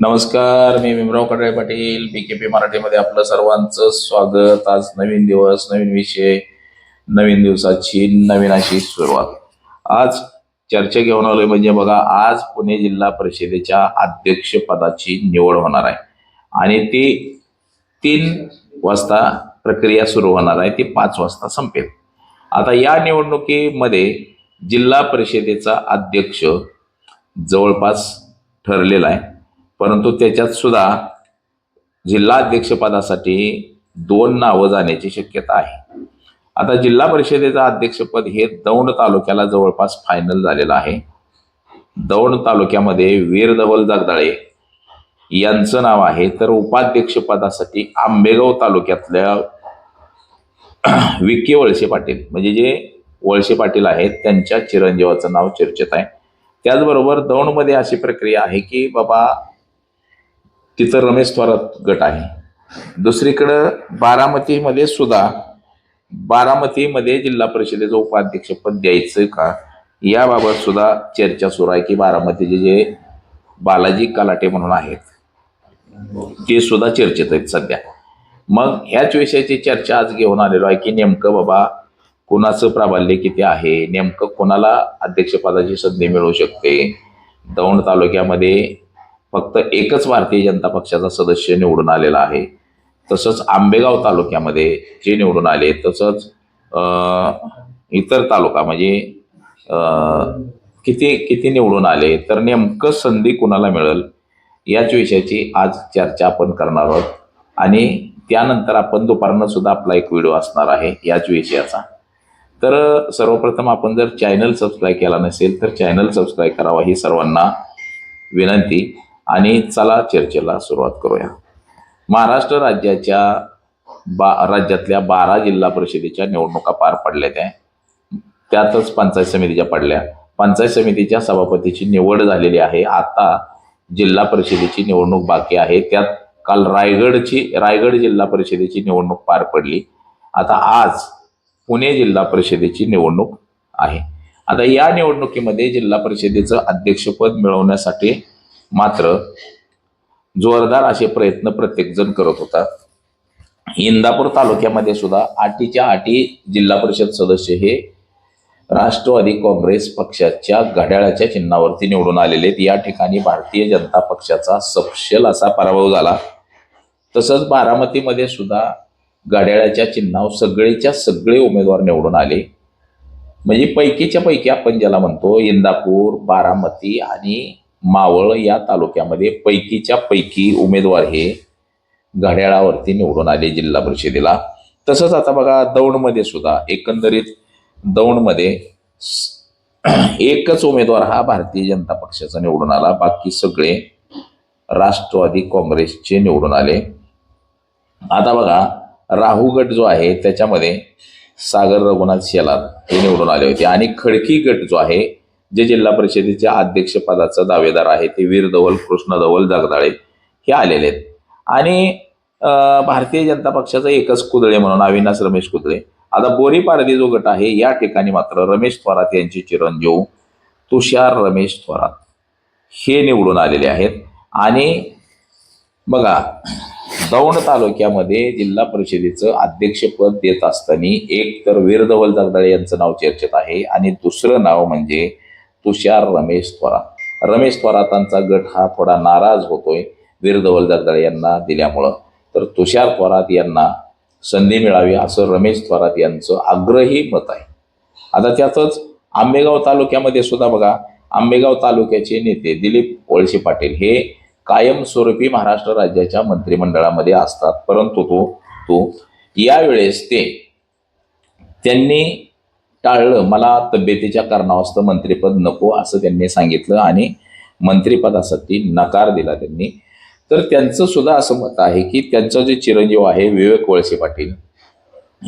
नमस्कार, मी भीमराव कडाळे पाटील. BKP मराठीमध्ये आपलं सर्वांचं स्वागत. आज नवीन दिवस, नवीन विषय, नवीन दिवसाची नवीन अशी सुरुवात. आज चर्चा घेऊन आलोय म्हणजे बघा, आज पुणे जिल्हा परिषदेच्या अध्यक्षपदाची निवड होणार आहे आणि ती 3 वाजता प्रक्रिया सुरू होणार आहे. ती 5 वाजता संपेल. आता या निवडणुकीमध्ये जिल्हा परिषदेचा अध्यक्ष जवळपास ठरलेला आहे, परंतु त्याच्यात सुद्धा जिल्हा अध्यक्षपदासाठी 2 नावं जाण्याची शक्यता आहे. आता जिल्हा परिषदेचं अध्यक्षपद हे दौंड तालुक्याला जवळपास फायनल झालेलं आहे. दौंड तालुक्यामध्ये वीरधवल जगदाळे यांचं नाव आहे, तर उपाध्यक्षपदासाठी आंबेगाव तालुक्यातल्या विकी वळसे पाटील म्हणजे जे वळसे पाटील आहेत त्यांच्या चिरंजीवाचं नाव चर्चेत आहे. त्याचबरोबर दौंडमध्ये अशी प्रक्रिया आहे की बाबा तिथं रमेश थोरात गट आहे. दुसरीकडं बारामतीमध्ये जिल्हा परिषदेचं उपाध्यक्षपद द्यायचं का याबाबत सुद्धा चर्चा सुरू आहे की बारामतीचे जे बालाजी कलाटे म्हणून आहेत ते सुद्धा चर्चेत आहेत सध्या. मग ह्याच विषयाची चर्चा आज घेऊन आलेलो आहे की नेमकं बाबा कोणाचं प्राबल्य किती आहे, नेमकं कोणाला अध्यक्षपदाची संधी मिळू शकते. दौंड तालुक्यामध्ये फक्त एकच भारतीय जनता पक्षाचा सदस्य निवडून आलेला आहे. तसंच आंबेगाव तालुक्यामध्ये जे निवडून आले, तसंच इतर तालुका म्हणजे किती किती निवडून आले, तर नेमकं संधी कुणाला मिळेल याच विषयाची आज चर्चा आपण करणार आहोत. आणि त्यानंतर आपण दुपारनं सुद्धा आपला एक व्हिडिओ असणार आहे याच विषयाचा. तर सर्वप्रथम आपण जर चॅनल सबस्क्राईब केला नसेल तर चॅनल सबस्क्राईब करावा ही सर्वांना विनंती. आणि चला चर्चेला सुरुवात करूया. महाराष्ट्र राज्यातल्या 12 जिल्हा परिषदेच्या निवडणुका पार पडल्या, त्यातच पंचायत समितीच्या पडल्या. पंचायत समितीच्या सभापतीची निवड झालेली आहे. आता जिल्हा परिषदेची निवडणूक बाकी आहे. त्यात काल रायगड जिल्हा परिषदेची निवडणूक पार पडली. आता आज पुणे जिल्हा परिषदेची निवडणूक आहे. आता या निवडणुकीमध्ये जिल्हा परिषदेचं अध्यक्षपद मिळवण्यासाठी मात्र जोरदार असे प्रयत्न प्रत्येक जण करत होता. इंदापूर तालुक्यामध्ये सुद्धा 8च्या 8 जिल्हा परिषद सदस्य हे राष्ट्रवादी काँग्रेस पक्षाच्या घड्याळाच्या चिन्हावरती निवडून आलेले आहेत. या ठिकाणी भारतीय जनता पक्षाचा सपशेल असा पराभव झाला. तसंच बारामतीमध्ये सुद्धा घड्याळाच्या चिन्हावर सगळेच्या सगळे उमेदवार निवडून आले. म्हणजे पैकीच्या पैकी आपण ज्याला म्हणतो, इंदापूर, बारामती आणि मावळ या तालुक्यामध्ये पैकीच्या पैकी उमेदवार हे घड्याळावरती निवडून आले जिल्हा परिषदेला. तसंच आता बघा दौंडमध्ये सुद्धा एकंदरीत दौंडमध्ये एकच उमेदवार हा भारतीय जनता पक्षाचा निवडून आला. बाकी सगळे राष्ट्रवादी काँग्रेसचे निवडून आले. आता बघा राहू गट जो आहे त्याच्यामध्ये सागर रघुनाथ शेलार हे निवडून आले होते. आणि खडकी गट जो आहे जे जिल्हा परिषदेच्या अध्यक्षपदाचा दावेदार आहे ते वीरधवल कृष्णधवल जगदाळे हे आलेले आहेत. आणि भारतीय जनता पक्षाचा एकच कुदळे म्हणून अविनाश रमेश कुदळे. आता बोरीपारधी जो गट आहे या ठिकाणी मात्र रमेश थोरात यांचे चिरंजीव तुषार रमेश थोरात हे निवडून आलेले आहेत. आणि बघा दौंड तालुक्यामध्ये जिल्हा परिषदेचं अध्यक्षपद देत असताना एक तर वीरधवल जगदाळे यांचं नाव चर्चेत आहे आणि दुसरं नाव म्हणजे तुषार रमेश थोरात. रमेश थोरातांचा गट हा थोडा नाराज होतोय वीरधवल जगदाळे यांना दिल्यामुळं, तर तुषार थोरात यांना संधी मिळावी असं रमेश थोरात यांचं आग्रही मत आहे. आता त्यातच आंबेगाव तालुक्यामध्ये सुद्धा बघा, आंबेगाव तालुक्याचे नेते दिलीप वळसे पाटील हे कायमस्वरूपी महाराष्ट्र राज्याच्या मंत्रिमंडळामध्ये असतात, परंतु यावेळेस त्यांनी टाळलं. मला तब्येतीच्या कारणास्तव मंत्रिपद नको असं त्यांनी सांगितलं आणि मंत्रिपदासाठी नकार दिला त्यांनी. तर त्यांचं सुद्धा असं मत आहे की त्यांचं जे चिरंजीव आहे विवेक वळसे पाटील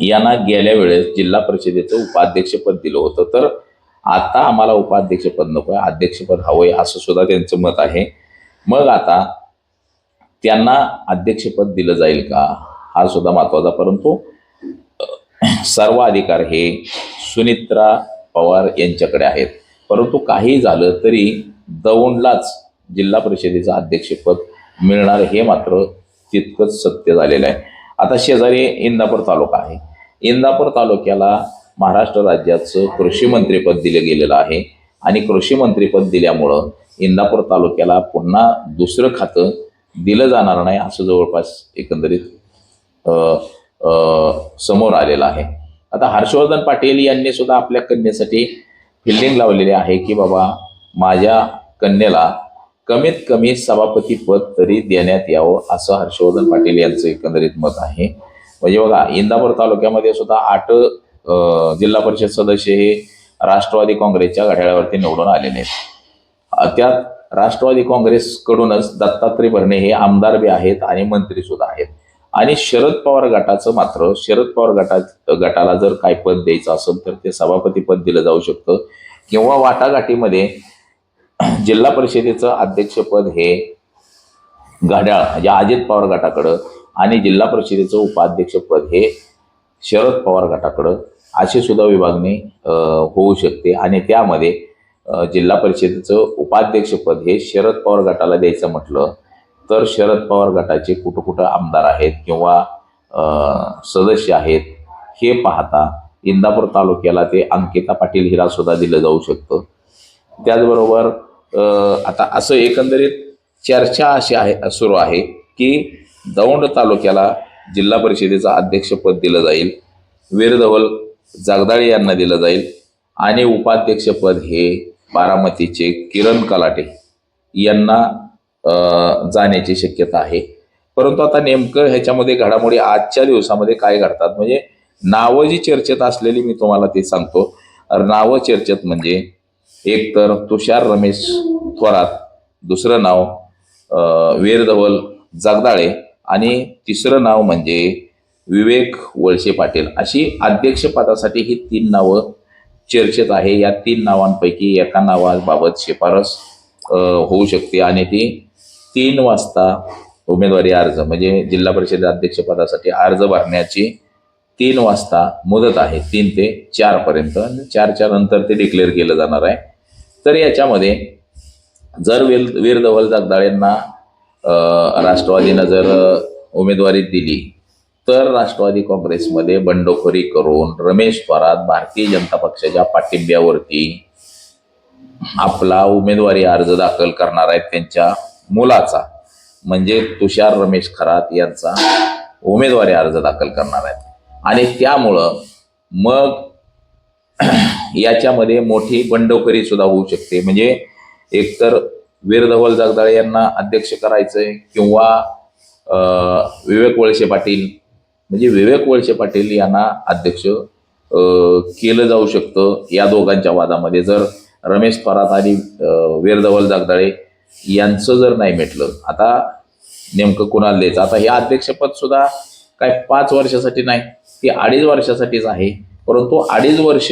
यांना गेल्या वेळेस जिल्हा परिषदेचं उपाध्यक्षपद दिलं होतं, तर आता आम्हाला उपाध्यक्षपद नको आहे, अध्यक्षपद हवंय असं सुद्धा त्यांचं मत आहे. मग आता त्यांना अध्यक्षपद दिलं जाईल का हा सुद्धा महत्वाचा. परंतु सर्व अधिकार हे सुनित्रा पवार यांच्याकडे आहेत. परंतु काही झालं तरी दौंडलाच जिल्हा परिषदेचं अध्यक्षपद मिळणार हे मात्र तितकंच सत्य झालेलं आहे. आता शेजारी इंदापूर तालुका आहे. इंदापूर तालुक्याला महाराष्ट्र राज्याचं कृषी मंत्रीपद दिलं गेलेलं आहे आणि कृषी मंत्रीपद दिल्यामुळं इंदापूर तालुक्याला पुन्हा दुसरं खातं दिलं जाणार नाही असं जवळपास एकंदरीत समोर आलेलं आहे. आता हर्षवर्धन पाटील यांनी सुद्धा आपल्या कन्येसाठी फिल्डिंग लावलेली आहे की बाबा माझ्या कन्येला कमीत कमी सभापती पद तरी देण्यात यावं असं हर्षवर्धन पाटील यांचं एकंदरीत मत आहे. म्हणजे बघा इंदापूर तालुक्यामध्ये सुद्धा 8 जिल्हा परिषद सदस्य हे राष्ट्रवादी काँग्रेसच्या घड्याळावरती निवडून आलेले आहेत. त्यात राष्ट्रवादी काँग्रेसकडूनच दत्तात्रय भरणे हे आमदार बी आहेत आणि मंत्री सुद्धा आहेत. आणि शरद पवार गटाचं मात्र शरद पवार गटाला जर काय पद द्यायचं असेल तर ते सभापती पद दिलं जाऊ शकतं किंवा वाटाघाटीमध्ये जिल्हा परिषदेचं अध्यक्षपद हे घड्याळ म्हणजे अजित पवार गटाकडं आणि जिल्हा परिषदेचं उपाध्यक्षपद हे शरद पवार गटाकडं अशी सुद्धा विभागणी होऊ शकते. आणि त्यामध्ये जिल्हा परिषदेचं उपाध्यक्षपद हे शरद पवार गटाला द्यायचं म्हटलं तर शरद पवार गटाचे कुठं कुठं आमदार आहेत किंवा सदस्य आहेत हे पाहता इंदापूर तालुक्याला ते अंकिता पाटील हिला सुद्धा दिलं जाऊ शकतं. त्याचबरोबर आता असं एकंदरीत चर्चा अशी आहे सुरू आहे की दौंड तालुक्याला जिल्हा परिषदेचं अध्यक्षपद दिलं जाईल, वीरधवल जगदाळे यांना दिलं जाईल आणि उपाध्यक्षपद हे बारामतीचे किरण कलाटे यांना जाण्याची शक्यता आहे. परंतु आता नेमकं ह्याच्यामध्ये घडामोडी आजच्या दिवसामध्ये काय घडतात म्हणजे नावं जी चर्चेत असलेली मी तुम्हाला ते सांगतो. नावं चर्चेत म्हणजे एक तर तुषार रमेश थोरात, दुसरं नाव वीरधवल जगदाळे आणि तिसरं नाव म्हणजे विवेक वळसे पाटील. अशी अध्यक्षपदासाठी ही 3 नावं चर्चेत आहे. या 3 नावांपैकी एका नावाबाबत शिफारस होऊ शकते आणि ती 3 वाजता उमेदवारी अर्ज म्हणजे जिल्हा परिषद अध्यक्षपदासाठी अर्ज भरण्याची 3 वाजता मुदत आहे. 3 ते 4 पर्यंत. 4च्या नंतर ते डिक्लेअर केलं जाणार आहे. तर याच्यामध्ये जर वीरधवल जगदाळेंना राष्ट्रवादीनं जर उमेदवारी दिली तर राष्ट्रवादी काँग्रेसमध्ये बंडखोरी करून रमेश थोरात भारतीय जनता पक्षाच्या पाठिंब्यावरती आपला उमेदवारी अर्ज दाखल करणार आहेत. त्यांच्या मुलाचा म्हणजे तुषार रमेश खरात यांचा उमेदवारी अर्ज दाखल करणार आहेत. आणि त्यामुळं मग याच्यामध्ये मोठी बंडखोरी सुद्धा होऊ शकते. म्हणजे एकतर वीरधवल जगदाळे यांना अध्यक्ष करायचंय किंवा विवेक वळसे पाटील म्हणजे विवेक वळसे पाटील यांना अध्यक्ष केलं जाऊ शकतं. या दोघांच्या वादामध्ये जर रमेश थोरात आणि वीरधवल जगदाळे यांचं जर नाही मिटलं आता नेमकं कुणाला द्यायचं. आता हे अध्यक्षपद सुद्धा काय 5 वर्षासाठी नाही, ते 2.5 वर्षासाठीच आहे. परंतु 2.5 वर्ष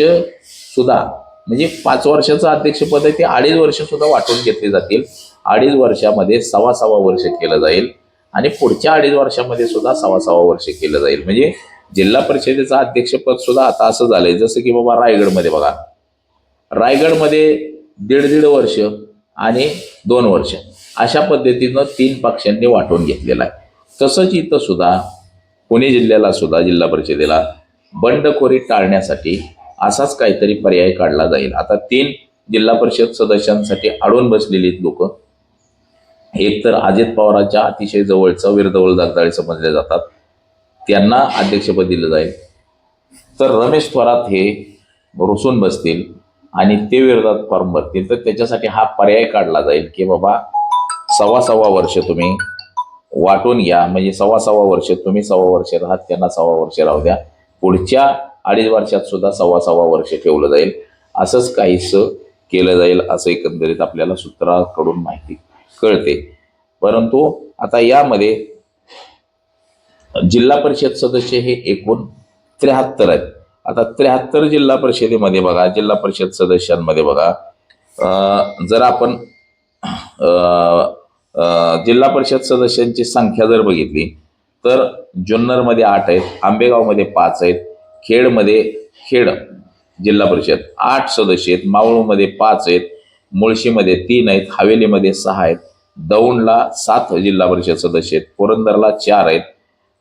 सुद्धा म्हणजे 5 वर्षाचं अध्यक्षपद आहे ते 2.5 वर्ष सुद्धा वाटून घेतले जातील. 2.5 वर्षामध्ये 6.25 वर्ष केलं जाईल आणि पुढच्या 2.5 वर्षामध्ये सुद्धा 6.25 वर्ष केलं जाईल. म्हणजे जिल्हा परिषदेचं अध्यक्षपद सुद्धा आता असं झालंय जसं की बाबा रायगडमध्ये बघा, रायगडमध्ये 1.5 वर्ष आणि 2 वर्ष अशा पद्धतीनं 3 पक्षांनी वाटून घेतलेलं आहे. तसंच इथं सुद्धा पुणे जिल्ह्याला सुद्धा जिल्हा परिषदेला बंडखोरी टाळण्यासाठी असाच काहीतरी पर्याय काढला जाईल. आता 3 जिल्हा परिषद सदस्यांसाठी अडून बसलेली लोक, एक तर अजित पवारांच्या अतिशय जवळचं वीरधवल जगदाळे समजले जातात, त्यांना अध्यक्षपद दिलं जाईल. तर रमेश थोरात हे रुसून बसतील आणि ते विरोधात फॉर्म भरतील. तर त्याच्यासाठी हा पर्याय काढला जाईल की बाबा 6.25 वर्ष तुम्ही वाटून घ्या. म्हणजे 6.25 वर्ष तुम्ही 6 वर्ष राहत, त्यांना 6 वर्ष राहू द्या. पुढच्या 2.5 वर्षात सुद्धा 6.25 वर्ष ठेवलं जाईल. असंच काहीसं केलं जाईल असं एकंदरीत आपल्याला सूत्राकडून माहिती कळते. परंतु आता यामध्ये जिल्हा परिषद सदस्य हे एकूण 73 आहेत. आता 73 जिल्हा परिषदेमध्ये बघा, जिल्हा परिषद सदस्यांमध्ये बघा, जर आपण जिल्हा परिषद सदस्यांची संख्या जर बघितली तर जुन्नरमध्ये 8 आहेत, आंबेगावमध्ये 5 आहेत, खेड जिल्हा परिषद 8 सदस्य आहेत, मावळमध्ये 5 आहेत, मुळशीमध्ये 3 आहेत, हवेलीमध्ये 6 आहेत, दौंडला 7 जिल्हा परिषद सदस्य आहेत, पुरंदरला 4 आहेत,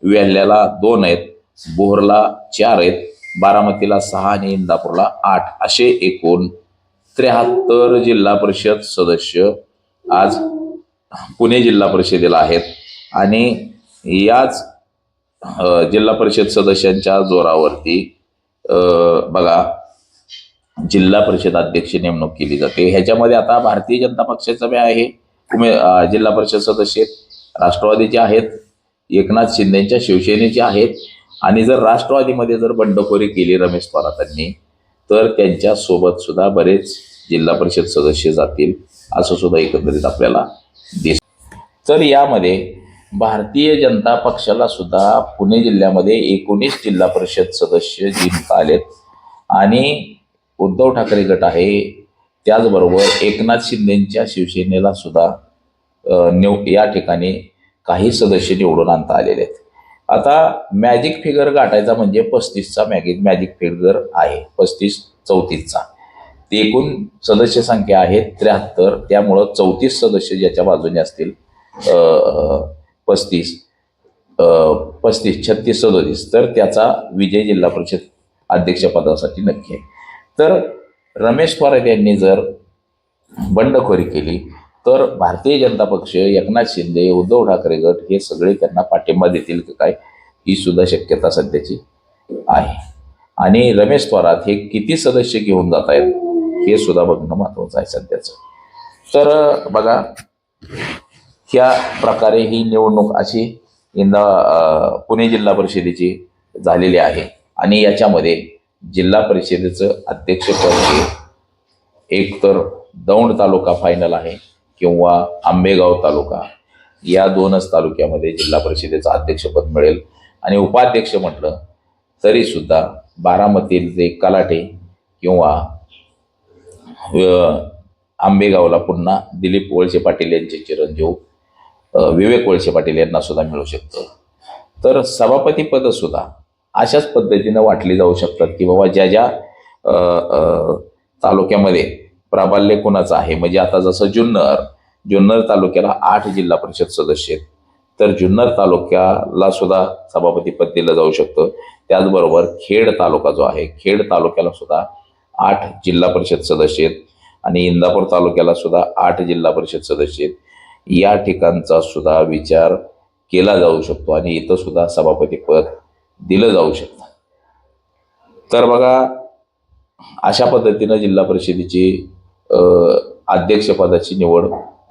वेल्ह्याला 2 आहेत, बोरला 4 आहेत, बारामतीला 6 आणि इंदापूरला 8 असे एकूण 73 जिल्हा परिषद सदस्य आज पुणे जिल्हा परिषदेला आहेत. आणि याच जिल्हा परिषद सदस्यांच्या जोरावरती बघा जिल्हा परिषद अध्यक्ष नेमणूक केली जाते. ह्याच्यामध्ये आता भारतीय जनता पक्षाचा बी आहे जिल्हा परिषद सदस्य, राष्ट्रवादीचे आहेत, एकनाथ शिंदेच्या शिवसेनेचे आहेत. आणि जर राष्ट्रवादीमध्ये जर बंडखोरी केली रमेश थोरातांनी तर त्यांच्या सोबत सुद्धा बरेच जिल्हा परिषद सदस्य जातील असं सुद्धा एकंदरीत आपल्याला दिसतं. तर यामध्ये भारतीय जनता पक्षाला सुद्धा पुणे जिल्ह्यामध्ये 19 जिल्हा परिषद सदस्य जिंकता आलेत आणि उद्धव ठाकरे गट आहे, त्याचबरोबर एकनाथ शिंदेच्या शिवसेनेला सुद्धा या ठिकाणी काही सदस्य निवडून आणता आलेले आहेत. आता मॅजिक फिगर गाठायचा म्हणजे 35चा मॅजिक फिगर आहे, 35-34चा. ते एकूण सदस्य संख्या आहे 73, त्यामुळं 34 सदस्य ज्याच्या बाजूने असतील 35, 36, 37, तर त्याचा विजय जिल्हा परिषद अध्यक्षपदासाठी नक्की आहे. तर रमेश थोरात यांनी जर बंडखोरी केली तर भारतीय जनता पक्ष, एकनाथ शिंदे, उद्धव ठाकरे गट हे सगळे त्यांना पाठिंबा देतील की काय ही सुद्धा शक्यता सध्याची आहे. आणि रमेश थोरात हे किती सदस्य घेऊन जात आहेत हे सुद्धा बघणं महत्वाचं आहे सध्याचं. तर बघा ह्या प्रकारे ही निवडणूक अशी पुणे जिल्हा परिषदेची झालेली आहे. आणि याच्यामध्ये जिल्हा परिषदेचं अध्यक्षपद हे एक तर दौंड तालुका फायनल आहे किंवा आंबेगाव तालुका, या 2च तालुक्यामध्ये जिल्हा परिषदेचं अध्यक्षपद मिळेल. आणि उपाध्यक्ष म्हटलं तरी सुद्धा बारामतीचे कलाटे किंवा आंबेगावला पुन्हा दिलीप वळसे पाटील यांचे चिरंजीव विवेक वळसे पाटील यांना सुद्धा मिळू शकतं. तर सभापती पद सुद्धा अशाच पद्धतीनं वाटली जाऊ शकतात की बाबा ज्या ज्या तालुक्यामध्ये प्राबल्य कोणाचं आहे. म्हणजे आता जसं जुन्नर तालुक्याला 8 जिल्हा परिषद सदस्य आहेत, तर जुन्नर तालुक्याला सुद्धा सभापती पद दिलं जाऊ शकतं. त्याचबरोबर खेड तालुका जो आहे, खेड तालुक्याला सुद्धा 8 जिल्हा परिषद सदस्य आहेत आणि इंदापूर तालुक्याला सुद्धा 8 जिल्हा परिषद सदस्य आहेत. या ठिकाणचा सुद्धा विचार केला जाऊ शकतो आणि इथं सुद्धा सभापती पद दिलं जाऊ शकतं. तर बघा अशा पद्धतीनं जिल्हा परिषदेची अध्यक्षपदाची निवड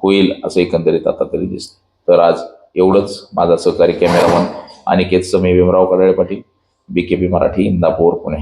होईल असं एकंदरीत आता तरी दिसतं. तर आज एवढंच. माझा सहकारी कॅमेरामन अनिकेत समे, भीमराव कडाळे पाटील, BKB मराठी, इंदापूर, पुणे.